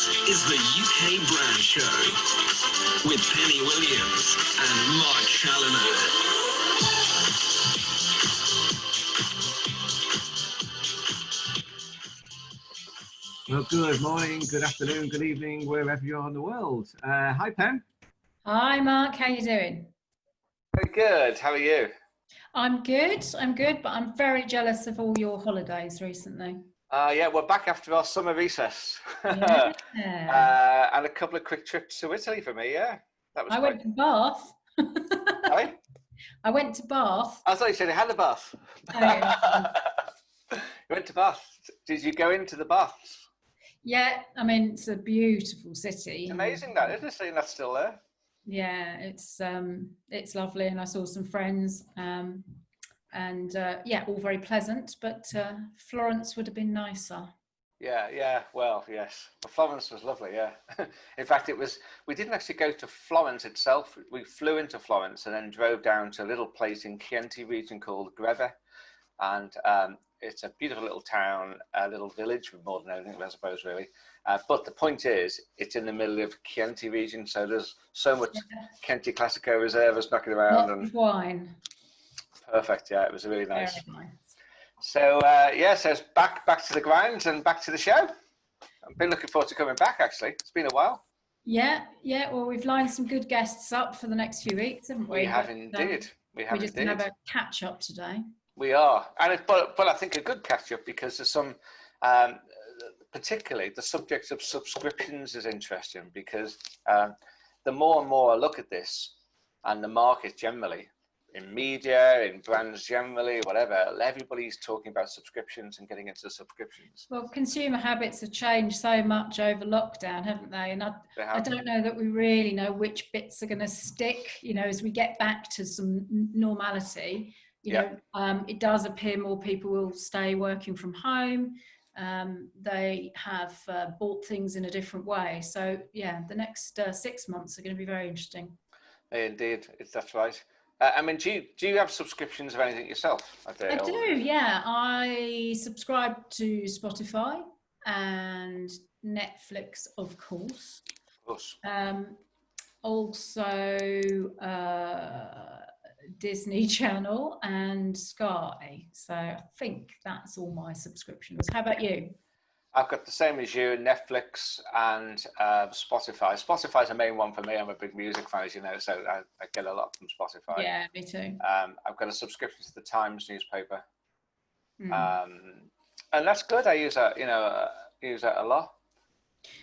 This is the UK Brand Show with Penny Williams and Mark Challoner. Well, good morning, good afternoon, good evening, wherever you are in the world. Hi, Pen. Hi, Mark. How you doing? Very good. How are you? I'm good, but I'm very jealous of all your holidays recently. Yeah, we're back after our summer recess. Yeah. And a couple of quick trips to Italy for me, yeah. That was went to Bath. Sorry? I went to Bath. I thought you said you had a bath. Oh, yeah. You went to Bath. Did you go into the baths? Yeah, I mean, it's a beautiful city. It's amazing that, isn't it? Seeing that's still there. Yeah, it's lovely, and I saw some friends, yeah, all very pleasant, but Florence would have been nicer. Yeah, well, yes. Well, Florence was lovely, yeah. In fact, we didn't actually go to Florence itself. We flew into Florence and then drove down to a little place in Chianti region called Greve. And it's a beautiful little town, a little village, more than anything, I suppose, really. But the point is, it's in the middle of Chianti region, so there's so much Chianti Classico reserves knocking around. Lots of wine. Perfect, yeah, it was really nice. Very nice. So, so it's back to the grounds and back to the show. I've been looking forward to coming back, actually. It's been a while. Yeah, well, we've lined some good guests up for the next few weeks, haven't we? We have indeed. We're just going to have a catch-up today. We are, but I think a good catch-up because there's some, particularly the subject of subscriptions is interesting because the more and more I look at this and the market generally, in media, in brands generally, whatever, everybody's talking about subscriptions and getting into subscriptions. Well, consumer habits have changed so much over lockdown, haven't they? And I don't know that we really know which bits are going to stick, as we get back to some normality. It does appear more people will stay working from home. They have bought things in a different way. So, yeah, the next 6 months are going to be very interesting. Indeed, that's right. Do you have subscriptions of anything yourself? I do, yeah. I subscribe to Spotify and Netflix, of course. Also, Disney Channel and Sky. So I think that's all my subscriptions. How about you? I've got the same as you, Netflix and Spotify. Spotify's the main one for me. I'm a big music fan, as you know, so I get a lot from Spotify. Yeah, me too. I've got a subscription to the Times newspaper. And that's good. I use that, use that a lot.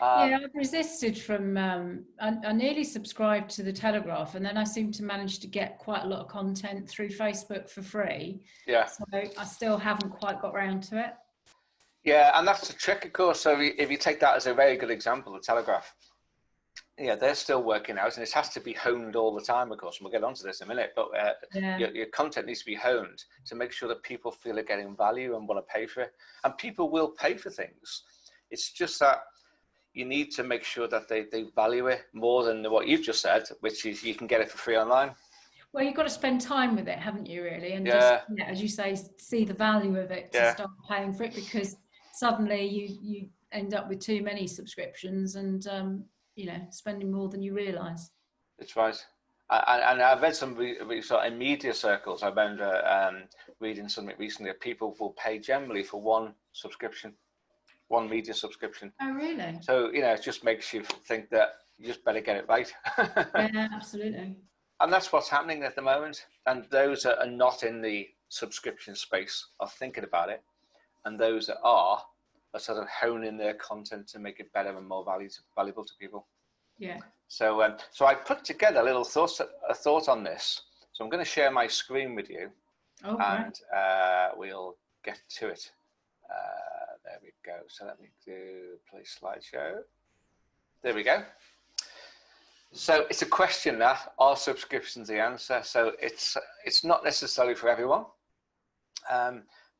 Yeah, I've resisted from, I nearly subscribed to the Telegraph, and then I seem to manage to get quite a lot of content through Facebook for free. Yeah. So I still haven't quite got round to it. Yeah, and that's the trick, of course. So if you take that as a very good example, the Telegraph, yeah, they're still working out, and it has to be honed all the time, of course, and we'll get onto this in a minute, but your content needs to be honed to make sure that people feel they're getting value and want to pay for it. And people will pay for things. It's just that you need to make sure that they value it more than what you've just said, which is you can get it for free online. Well, you've got to spend time with it, haven't you, really? And just, as you say, see the value of it to start paying for it, because suddenly you end up with too many subscriptions and, spending more than you realise. That's right. And I've read some in media circles. I remember reading something recently that people will pay generally for one media subscription. Oh, really? So, it just makes you think that you just better get it right. Yeah, absolutely. And that's what's happening at the moment. And those that are not in the subscription space are thinking about it. And those that are sort of honing their content to make it better and more valuable to people. Yeah. So I put together a thought on this. So I'm going to share my screen with you. Okay. And we'll get to it. There we go. So let me play slideshow. There we go. So it's a question that are subscriptions the answer? So it's not necessarily for everyone,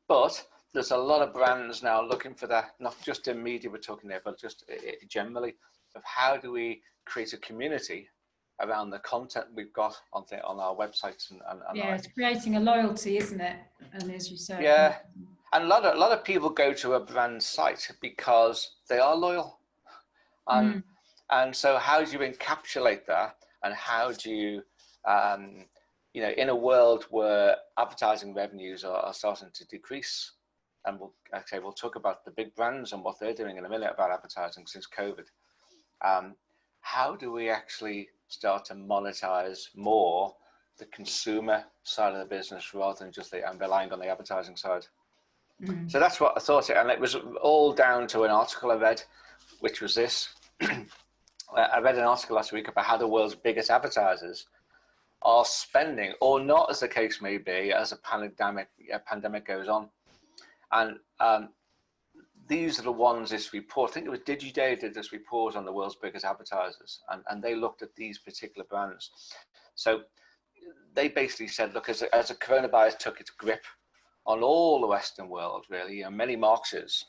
but there's a lot of brands now looking for that, not just in media we're talking there, but just generally of how do we create a community around the content we've got on our websites and it's creating a loyalty, isn't it? And as you said, and a lot of people go to a brand site because they are loyal. And so how do you encapsulate that, and how do you, you know, in a world where advertising revenues are starting to decrease, and we'll talk about the big brands and what they're doing in a minute about advertising since COVID. How do we actually start to monetize more the consumer side of the business rather than just relying on the advertising side? So that's what I thought, and it was all down to an article I read, which was this. I read an article last week about how the world's biggest advertisers are spending, or not as the case may be, as a pandemic goes on. And these are the ones, this report, I think it was DigiDay did this report on the world's biggest advertisers, and they looked at these particular brands. So they basically said, look, as the coronavirus took its grip on all the Western world, really, and many marketers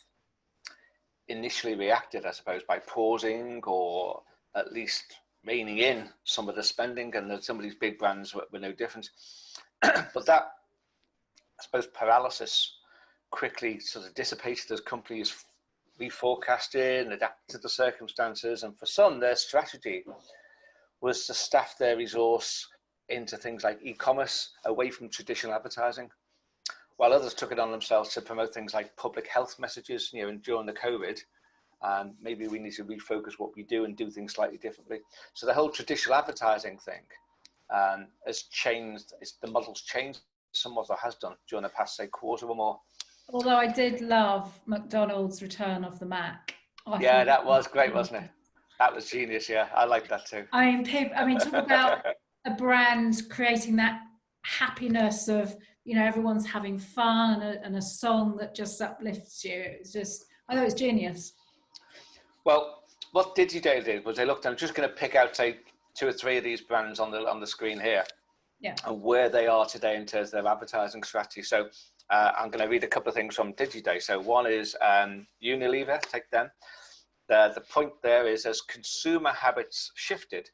initially reacted, I suppose, by pausing or at least reining in some of the spending, and some of these big brands were no different. But that, I suppose, paralysis quickly sort of dissipated as companies reforecasted and adapted to the circumstances. And for some, their strategy was to staff their resource into things like e-commerce away from traditional advertising, while others took it on themselves to promote things like public health messages. You know, and during the COVID, maybe we need to refocus what we do and do things slightly differently. So the whole traditional advertising thing has changed. The model's changed somewhat, or has done, during the past, say, quarter or more. Although I did love McDonald's return of the Mac. Yeah, that was great, wasn't it? That was genius. Yeah, I like that too. I mean, talk about a brand creating that happiness of, you know, everyone's having fun, and a song that just uplifts you. It's just, I thought it was genius. Well, what DigiDay did was they looked. I'm just going to pick out, say, 2 or 3 of these brands on the screen here, and where they are today in terms of their advertising strategy. So I'm going to read a couple of things from DigiDay. So one is Unilever. Take them. The point there is, as consumer habits shifted,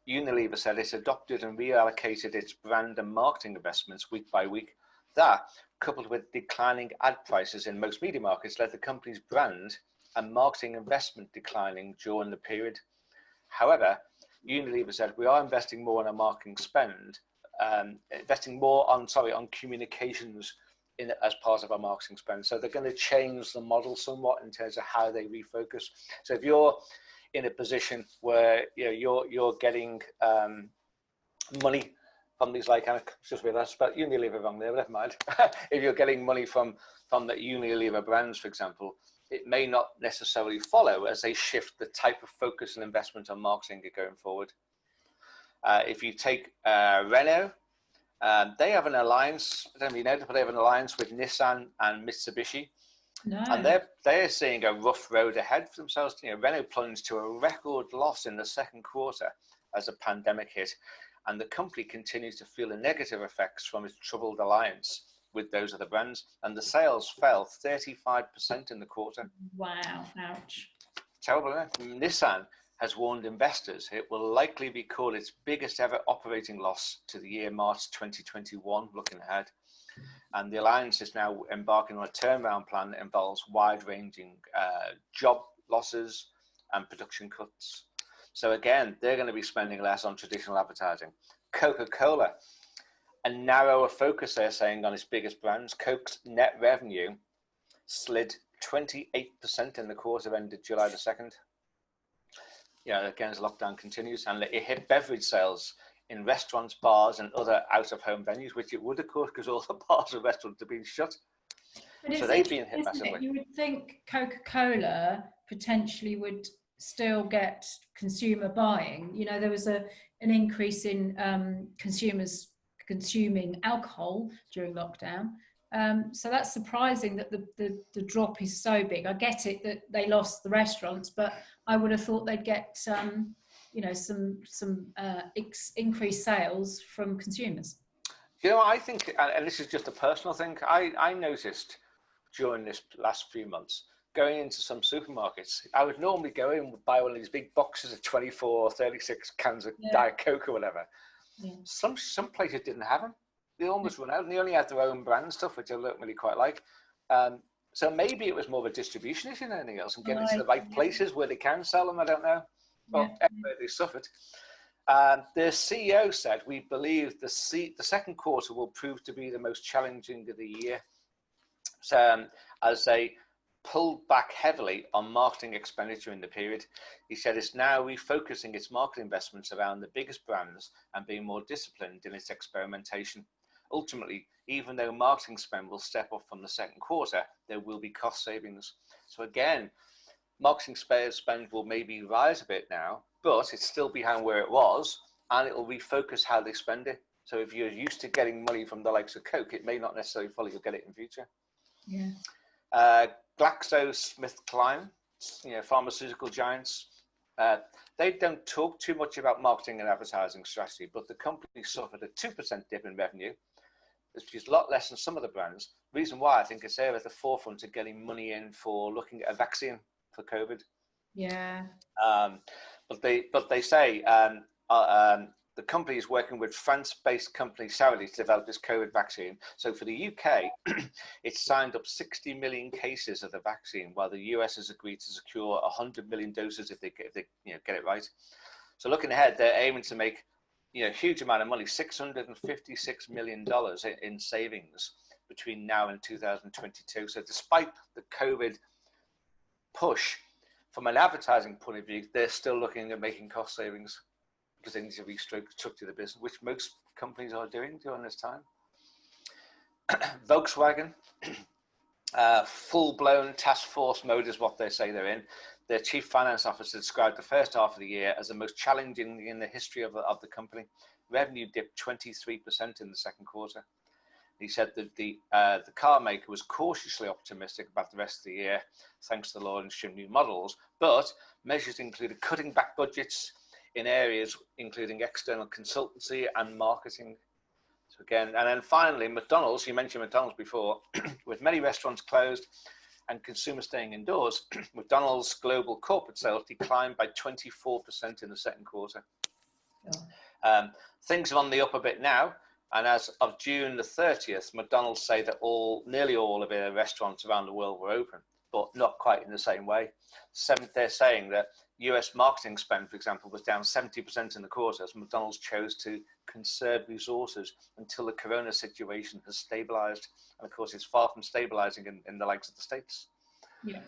Unilever said it's adopted and reallocated its brand and marketing investments week by week. That, coupled with declining ad prices in most media markets, led the company's brand and marketing investment declining during the period. However, Unilever said, we are investing more in our marketing spend, investing more on communications as part of our marketing spend. So they're going to change the model somewhat in terms of how they refocus. So if you're in a position where, you know, you're getting money from these, like, I just realized about Unilever wrong there, but never mind. If you're getting money from the Unilever brands, for example, it may not necessarily follow as they shift the type of focus and investment on marketing going forward. If you take Renault, they have an alliance, I don't know if you know, but they have an alliance with Nissan and Mitsubishi. No. And they're seeing a rough road ahead for themselves. You know, Renault plunged to a record loss in the second quarter as the pandemic hit, and the company continues to feel the negative effects from its troubled alliance with those other brands, and the sales fell 35% in the quarter. Wow, ouch. Terrible, isn't it? Nissan has warned investors it will likely record its biggest ever operating loss to the year March 2021, looking ahead. And the alliance is now embarking on a turnaround plan that involves wide-ranging job losses and production cuts. So again, they're going to be spending less on traditional advertising. Coca-Cola, a narrower focus, they're saying, on its biggest brands. Coke's net revenue slid 28% in the quarter ended July the 2nd. Yeah, again, as lockdown continues, and it hit beverage sales in restaurants, bars, and other out-of-home venues, which it would, of course, because all the bars and restaurants have been shut. So they've been hit massively. You would think Coca-Cola potentially would still get consumer buying. You know, there was an increase in consumers consuming alcohol during lockdown. So that's surprising that the drop is so big. I get it that they lost the restaurants, but I would have thought they'd get you know, some increased sales from consumers. You know, I think, and this is just a personal thing, I noticed during this last few months, going into some supermarkets, I would normally go in and buy one of these big boxes of 24 or 36 cans of Diet Coke or whatever. Yeah. Some places didn't have them. They almost run out, and they only had their own brand stuff, which I don't really quite like. So maybe it was more of a distribution issue than anything else, and getting to the right places where they can sell them. I don't know. But anyway, they suffered. The CEO said, "We believe the second quarter will prove to be the most challenging of the year." So, as they pulled back heavily on marketing expenditure in the period, he said it's now refocusing its marketing investments around the biggest brands and being more disciplined in its experimentation. Ultimately, even though marketing spend will step up from the second quarter, there will be cost savings. So again, marketing spend will maybe rise a bit now, but it's still behind where it was, and it will refocus how they spend it. So if you're used to getting money from the likes of Coke, it may not necessarily follow you'll get it in future. Yeah. GlaxoSmithKline, pharmaceutical giants, they don't talk too much about marketing and advertising strategy, but the company suffered a 2% dip in revenue, which is a lot less than some of the brands. Reason why, I think, is they're at the forefront of getting money in for looking at a vaccine for COVID. Yeah. But they say the company is working with France-based company Sarili to develop this COVID vaccine. So for the UK, it's signed up 60 million cases of the vaccine, while the US has agreed to secure 100 million doses if they get it right. So looking ahead, they're aiming to make a huge amount of money, $656 million in savings between now and 2022. So despite the COVID push, from an advertising point of view, they're still looking at making cost savings because they need to restructure the business, which most companies are doing during this time. Volkswagen, full-blown task force mode is what they say they're in. Their chief finance officer described the first half of the year as the most challenging in the history of the company. Revenue dipped 23% in the second quarter. He said that the car maker was cautiously optimistic about the rest of the year, thanks to the launch of new models, but measures included cutting back budgets in areas including external consultancy and marketing. So again, and then finally, McDonald's, you mentioned McDonald's before, with many restaurants closed and consumers staying indoors, McDonald's global corporate sales declined by 24% in the second quarter. Things are on the up a bit now, and as of June the 30th, McDonald's say that nearly all of their restaurants around the world were open, but not quite in the same way. They're saying that US marketing spend, for example, was down 70% in the quarter as McDonald's chose to conserve resources until the corona situation has stabilized. And of course, it's far from stabilizing in the likes of the States. Yeah.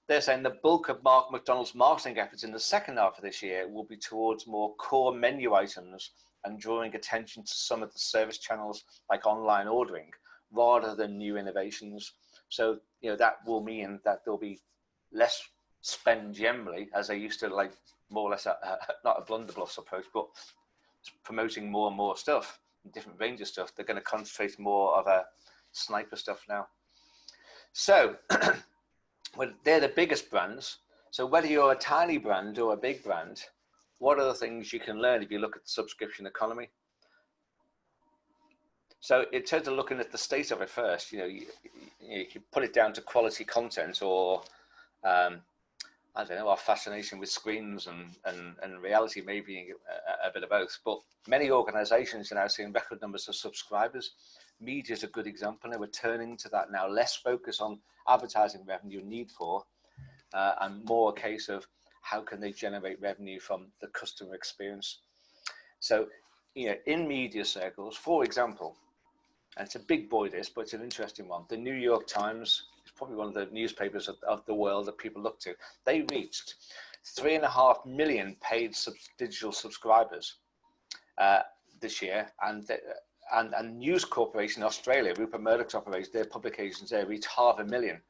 They're saying the bulk of McDonald's marketing efforts in the second half of this year will be towards more core menu items and drawing attention to some of the service channels like online ordering rather than new innovations. So, that will mean that there'll be less spend generally, as they used to, like more or less not a blunderbuss approach, but promoting more and more stuff, different range of stuff. They're going to concentrate more of a sniper stuff now. So well, they're the biggest brands. So whether you're a tiny brand or a big brand, what are the things you can learn if you look at the subscription economy? So in terms of looking at the state of it first, you can put it down to quality content or I don't know, our fascination with screens and reality, maybe a bit of both. But many organizations are now seeing record numbers of subscribers. Media is a good example. Now we're turning to that now, less focus on advertising revenue need for, and more a case of how can they generate revenue from the customer experience. So, in media circles, for example, and it's a big boy this, but it's an interesting one. The New York Times is probably one of the newspapers of the world that people look to. They reached 3.5 million paid digital subscribers this year, and News Corporation Australia, Rupert Murdoch's operation, their publications there reached 500,000.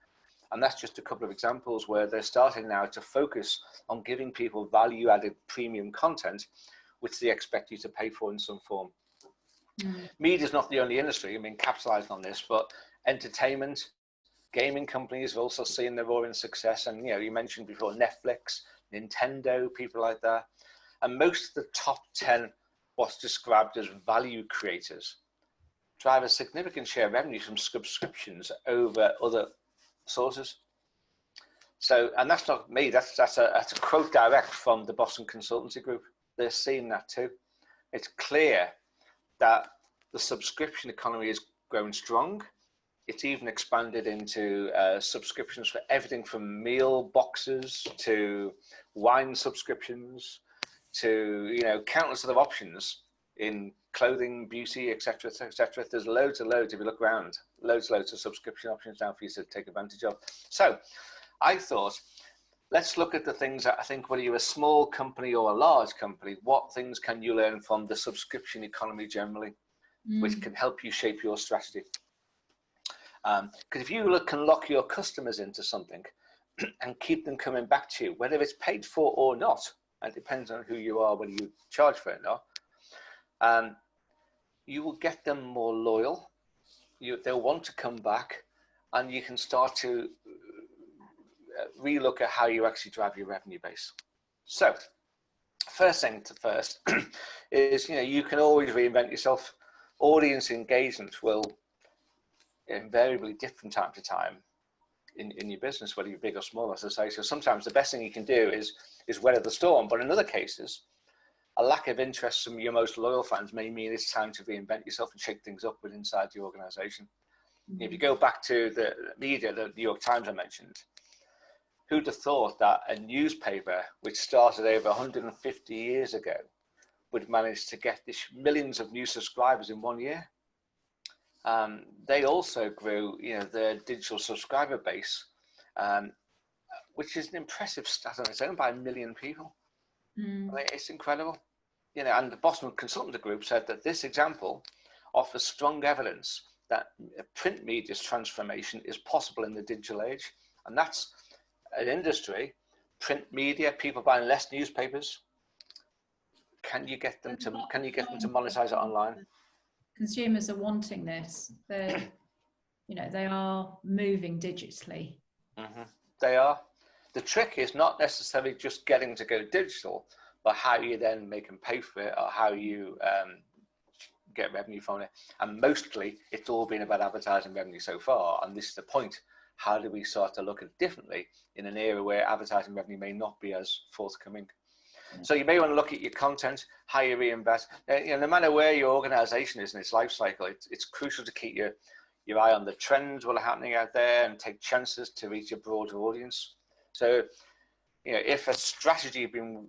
And that's just a couple of examples where they're starting now to focus on giving people value-added premium content, which they expect you to pay for in some form. Media is not the only industry, capitalizing on this, but entertainment, gaming companies have also seen their roaring success. And, you mentioned before Netflix, Nintendo, people like that. And most of the top 10, what's described as value creators, drive a significant share of revenue from subscriptions over other sources. So, and that's not me, that's a quote direct from the Boston Consultancy Group. They're seeing that too. It's clear that the subscription economy is growing strong, It's even expanded into subscriptions for everything from meal boxes to wine subscriptions to, you know, countless other options in clothing, beauty, etc., etc. There's loads and loads, if you look around, loads of subscription options now for you to take advantage of. So I thought, let's look at the things that I think, whether you're a small company or a large company, what things can you learn from the subscription economy generally, which can help you shape your strategy. Because if you can lock your customers into something and keep them coming back to you, whether it's paid for or not, and it depends on who you are, whether you charge for it or not, you will get them more loyal. They'll want to come back, and you can start to relook at how you actually drive your revenue base. So first thing to first is, you know, you can always reinvent yourself. Audience engagement will invariably different time to time in your business, whether you're big or small, as I say. So sometimes the best thing you can do is weather the storm, but in other cases, a lack of interest from your most loyal fans may mean it's time to reinvent yourself and shake things up within inside the organization. If you go back to the media, the New York Times I mentioned, who'd have thought that a newspaper which started over 150 years ago would manage to get this millions of new subscribers in 1 year? They also grew, you know, their digital subscriber base, which is an impressive stat on its own, by 1 million people. I mean, it's incredible. You know, and the Boston Consultant Group said that this example offers strong evidence that print media's transformation is possible in the digital age. And that's an industry, print media, people buying less newspapers. Can you get them to monetize it online? Consumers are wanting this. They're, you know, they are moving digitally. They are. The trick is not necessarily just getting to go digital, but how you then make them pay for it, or how you get revenue from it. And mostly it's all been about advertising revenue so far. And this is the point. How do we start to look at it differently in an era where advertising revenue may not be as forthcoming? So you may want to look at your content, how you reinvest. You know, no matter where your organization is in its life cycle, it's crucial to keep your eye on the trends, what are happening out there, and take chances to reach a broader audience. So, you know, if a strategy you've been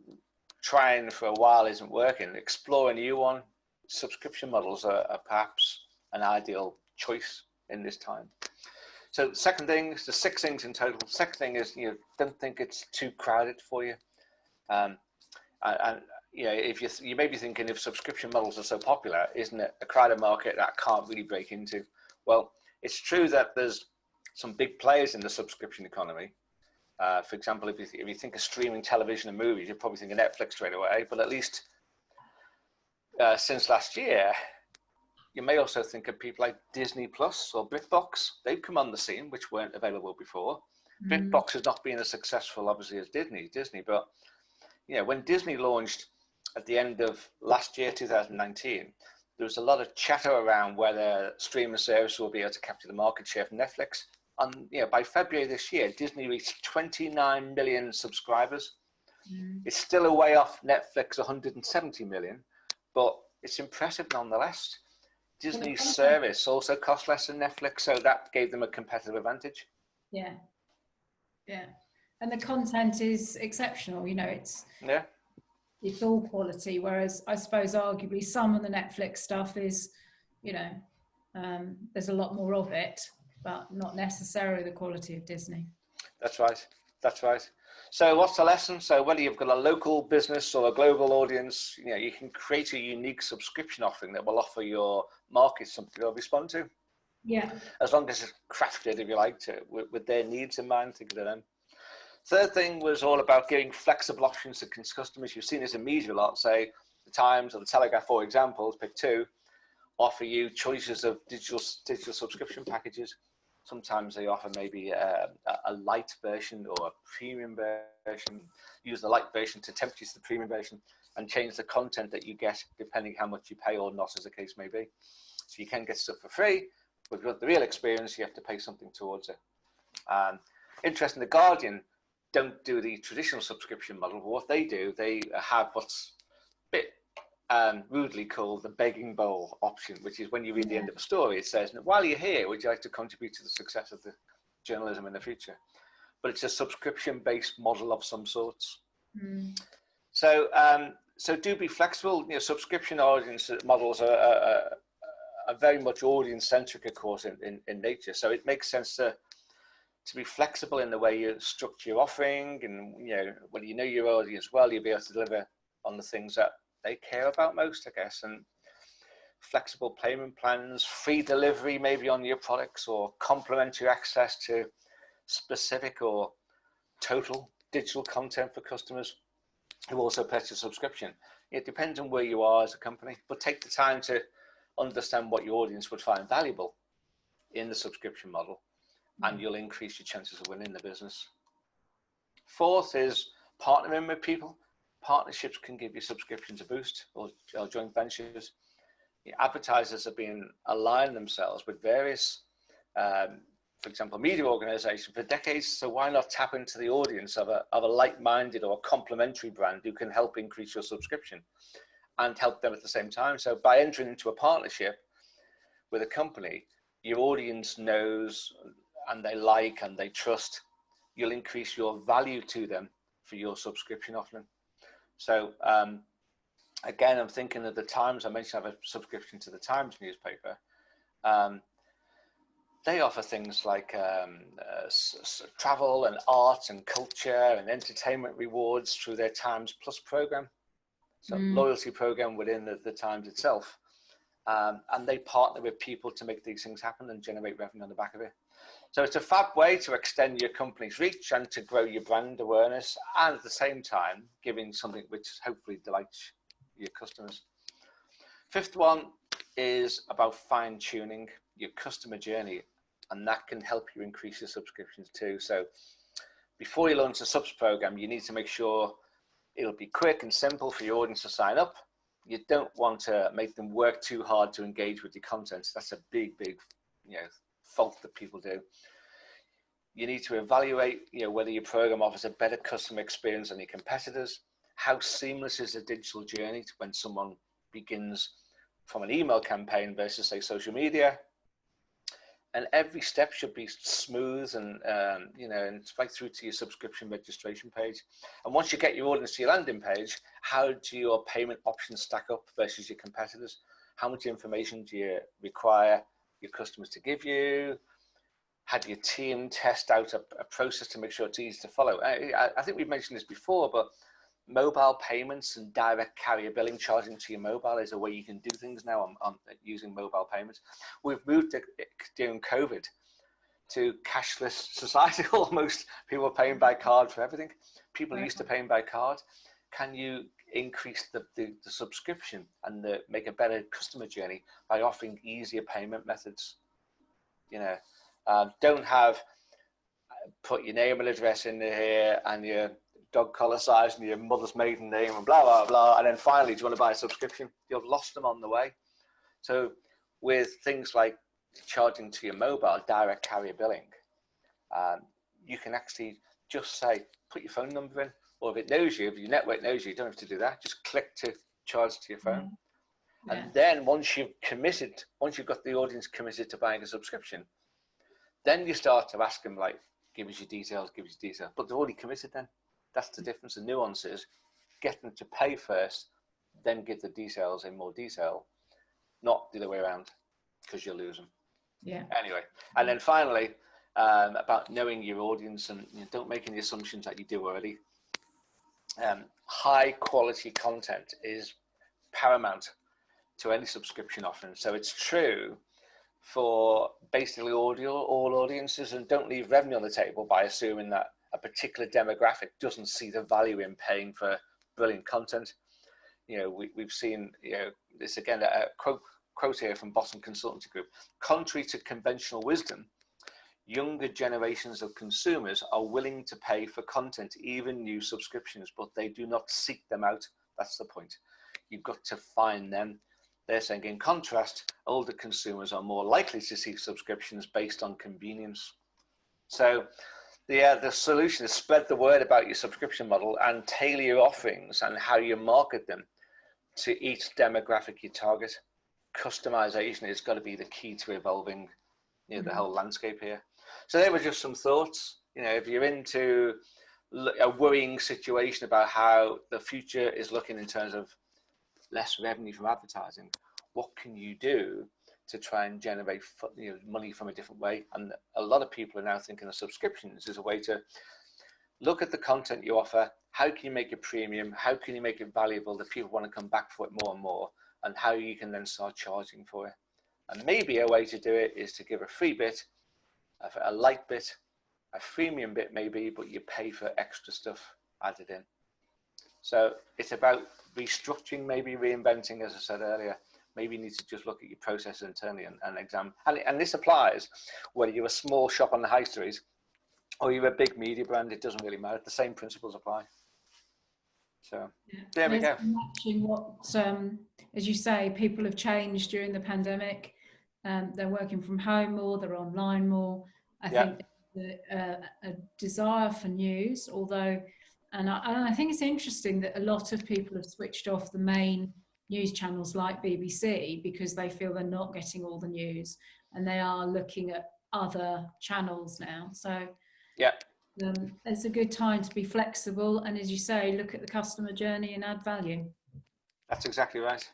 trying for a while isn't working, explore a new one. Subscription models are perhaps an ideal choice in this time. So second thing, the 6 things in total. Second thing is, you know, don't think it's too crowded for you. And you know, if you may be thinking, if subscription models are so popular, isn't it a crowded market that I can't really break into? Well, it's true that there's some big players in the subscription economy. For example, if you think of streaming television and movies, you're probably thinking Netflix straight away. But at least since last year, you may also think of people like Disney Plus or BritBox. They've come on the scene, which weren't available before. BritBox has not been as successful, obviously, as Disney, but you know, when Disney launched at the end of last year, 2019, there was a lot of chatter around whether streaming service will be able to capture the market share from Netflix. And you know, by February this year, Disney reached 29 million subscribers. It's still a way off Netflix 170 million, but it's impressive nonetheless. Disney's service also cost less than Netflix, so that gave them a competitive advantage. Yeah. And the content is exceptional. You know, it's all quality. Whereas I suppose arguably some of the Netflix stuff is, you know, there's a lot more of it, but not necessarily the quality of Disney. That's right. So what's the lesson? So whether you've got a local business or a global audience, you know, you can create a unique subscription offering that will offer your market something they'll respond to. Yeah. As long as it's crafted, if you like, to with their needs in mind, think of them. Third thing was all about giving flexible options to customers. You've seen this in media a lot. Say the Times or the Telegraph, for example, pick two, offer you choices of digital subscription packages. Sometimes they offer maybe a light version or a premium version. Use the light version to tempt you to the premium version and change the content that you get depending how much you pay or not, as the case may be. So you can get stuff for free, but with the real experience, you have to pay something towards it. Interesting, The Guardian don't do the traditional subscription model, but what they do, they have what's a bit rudely called the begging bowl option, which is when you read the end of a story, it says, while you're here, would you like to contribute to the success of the journalism in the future? But it's a subscription-based model of some sorts. So do be flexible. Subscription audience models are very much audience-centric, of course, in nature. So it makes sense to be flexible in the way you structure your offering, and when you know your audience well, you'll be able to deliver on the things that they care about most, I guess. And flexible payment plans, free delivery maybe on your products, or complimentary access to specific or total digital content for customers who also purchase a subscription. It depends on where you are as a company, but take the time to understand what your audience would find valuable in the subscription model, and you'll increase your chances of winning the business. Fourth is partnering with people. Partnerships can give you subscriptions a boost, or joint ventures. Advertisers have been aligning themselves with various, for example, media organizations for decades. So why not tap into the audience of a like-minded or complementary brand who can help increase your subscription and help them at the same time? So by entering into a partnership with a company, your audience knows and they like and they trust, you'll increase your value to them for your subscription offering. So again, I'm thinking of the Times. I mentioned I have a subscription to the Times newspaper. They offer things like travel and art and culture and entertainment rewards through their Times Plus program. So loyalty program within the Times itself. And they partner with people to make these things happen and generate revenue on the back of it. So it's a fab way to extend your company's reach and to grow your brand awareness, and at the same time, giving something which hopefully delights your customers. Fifth one is about fine tuning your customer journey, and that can help you increase your subscriptions too. So before you launch a subs program, you need to make sure it'll be quick and simple for your audience to sign up. You don't want to make them work too hard to engage with your content. That's a big fault that people do. You need to evaluate whether your program offers a better customer experience than your competitors. How seamless is the digital journey when someone begins from an email campaign versus, say, social media? And every step should be smooth and and it's right through to your subscription registration page. And once you get your audience to your landing page, how do your payment options stack up versus your competitors? How much information do you require your customers to give you? How do your team test out a process to make sure it's easy to follow? I think we've mentioned this before, but mobile payments and direct carrier billing, charging to your mobile, is a way you can do things now on using mobile payments. We've moved during COVID to cashless society almost. People are paying by card for everything. People are used to paying by card. Can you increase the subscription and make a better customer journey by offering easier payment methods? Don't put your name and address in here and your dog collar size and your mother's maiden name and blah, blah, blah. And then finally, do you want to buy a subscription? You've lost them on the way. So with things like charging to your mobile, direct carrier billing, you can actually just say, put your phone number in, or if it knows you, if your network knows you, you don't have to do that. Just click to charge to your phone. And then once you've got the audience committed to buying a subscription, then you start to ask them, like, give us your details. But they're already committed then. That's the difference. The nuance is get them to pay first, then give the details in more detail, not the other way around, because you'll lose them. Yeah. Anyway, and then finally, about knowing your audience, and don't make any assumptions that you do already. High quality content is paramount to any subscription offering. So it's true for basically all audiences, and don't leave revenue on the table by assuming that a particular demographic doesn't see the value in paying for brilliant content. We've seen this again, a quote here from Boston Consultancy Group. Contrary to conventional wisdom, younger generations of consumers are willing to pay for content, even new subscriptions, but they do not seek them out. That's the point. You've got to find them. They're saying, in contrast, older consumers are more likely to seek subscriptions based on convenience. So the solution is spread the word about your subscription model and tailor your offerings and how you market them to each demographic you target. Customization has got to be the key to evolving, the whole landscape here. So there were just some thoughts. If you're into a worrying situation about how the future is looking in terms of less revenue from advertising, what can you do to try and generate money from a different way? And a lot of people are now thinking of subscriptions as a way to look at the content you offer. How can you make it premium? How can you make it valuable that people want to come back for it more and more? And how you can then start charging for it. And maybe a way to do it is to give a free bit, a light bit, a freemium bit maybe, but you pay for extra stuff added in. So it's about restructuring, maybe reinventing, as I said earlier. Maybe you need to just look at your processes internally and examine. And this applies whether you're a small shop on the high street or you're a big media brand. It doesn't really matter. The same principles apply. So there we go. Matching what, as you say, people have changed during the pandemic. They're working from home more, they're online more. I think a desire for news, although, and I think it's interesting that a lot of people have switched off the main news channels like BBC because they feel they're not getting all the news, and they are looking at other channels now. So it's a good time to be flexible, and as you say, look at the customer journey and add value. That's exactly right.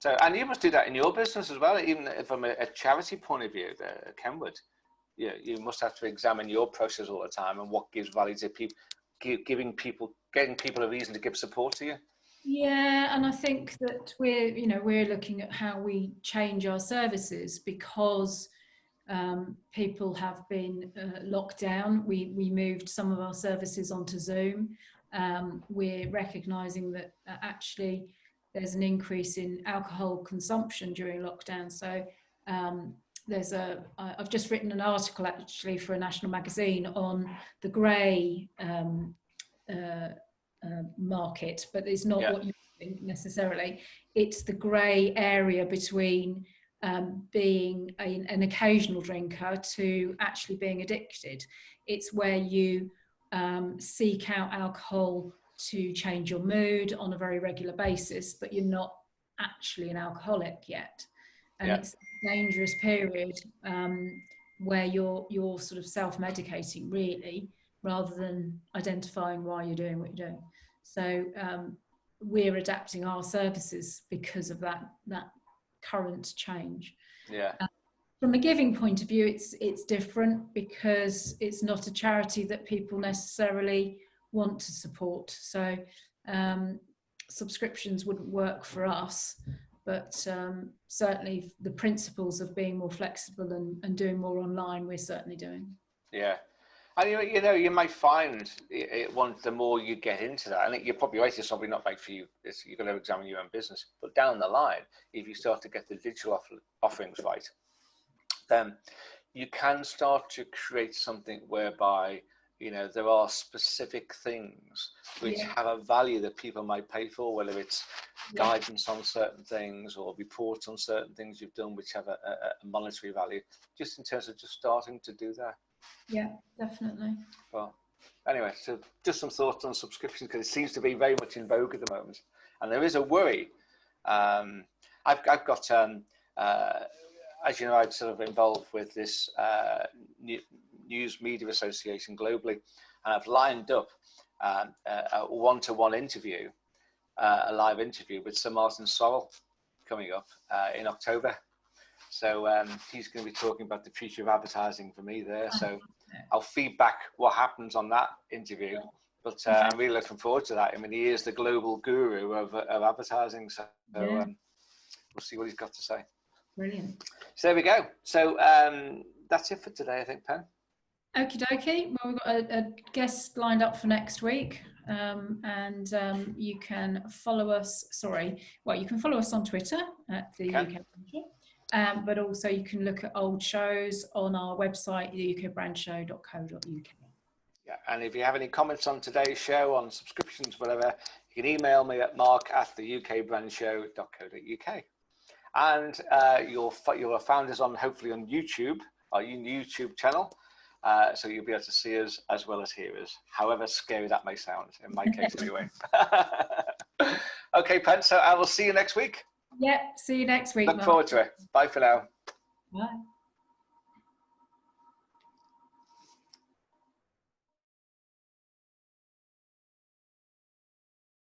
So, and you must do that in your business as well, even from a charity point of view, Kenwood. You must have to examine your process all the time and what gives value to people, getting people a reason to give support to you. Yeah, and I think that we're looking at how we change our services because people have been locked down. We moved some of our services onto Zoom. We're recognising that actually there's an increase in alcohol consumption during lockdown. So I've just written an article actually for a national magazine on the grey market, but it's not what you think necessarily. It's the grey area between being an occasional drinker to actually being addicted. It's where you seek out alcohol to change your mood on a very regular basis, but you're not actually an alcoholic yet. And it's a dangerous period where you're sort of self-medicating really, rather than identifying why you're doing what you're doing. So we're adapting our services because of that current change. From a giving point of view, it's different because it's not a charity that people necessarily want to support. So subscriptions wouldn't work for us, but certainly the principles of being more flexible and doing more online, we're certainly doing. And you might find the more you get into that, I think you're probably right, it's probably not right for you. You've got to examine your own business. But down the line, if you start to get the digital offerings right, then you can start to create something whereby, there are specific things which have a value that people might pay for, whether it's guidance on certain things or reports on certain things you've done which have a monetary value, just in terms of just starting to do that. Yeah, definitely. Well, anyway, so just some thoughts on subscriptions, because it seems to be very much in vogue at the moment, and there is a worry. I've got, as you know, I'm sort of involved with this News Media Association globally, and I've lined up a one-to-one interview, a live interview with Sir Martin Sorrell coming up in October. So he's going to be talking about the future of advertising for me there. So I'll feedback what happens on that interview. But I'm really looking forward to that. I mean, he is the global guru of advertising. So we'll see what he's got to say. Brilliant. So there we go. So that's it for today, I think, Pen. Okie dokie. Well, we've got a guest lined up for next week. And you can follow us, you can follow us on Twitter at the UK Brand Show, but also you can look at old shows on our website, theukbrandshow.co.uk. Yeah, and if you have any comments on today's show, on subscriptions, whatever, you can email me at mark@theukbrandshow.co.uk. And you'll find us hopefully on YouTube, our YouTube channel. So you'll be able to see us as well as hear us, however scary that may sound, in my case anyway. Okay, Pen, so I will see you next week. Yep, see you next week. Look forward to it. Bye for now. Bye.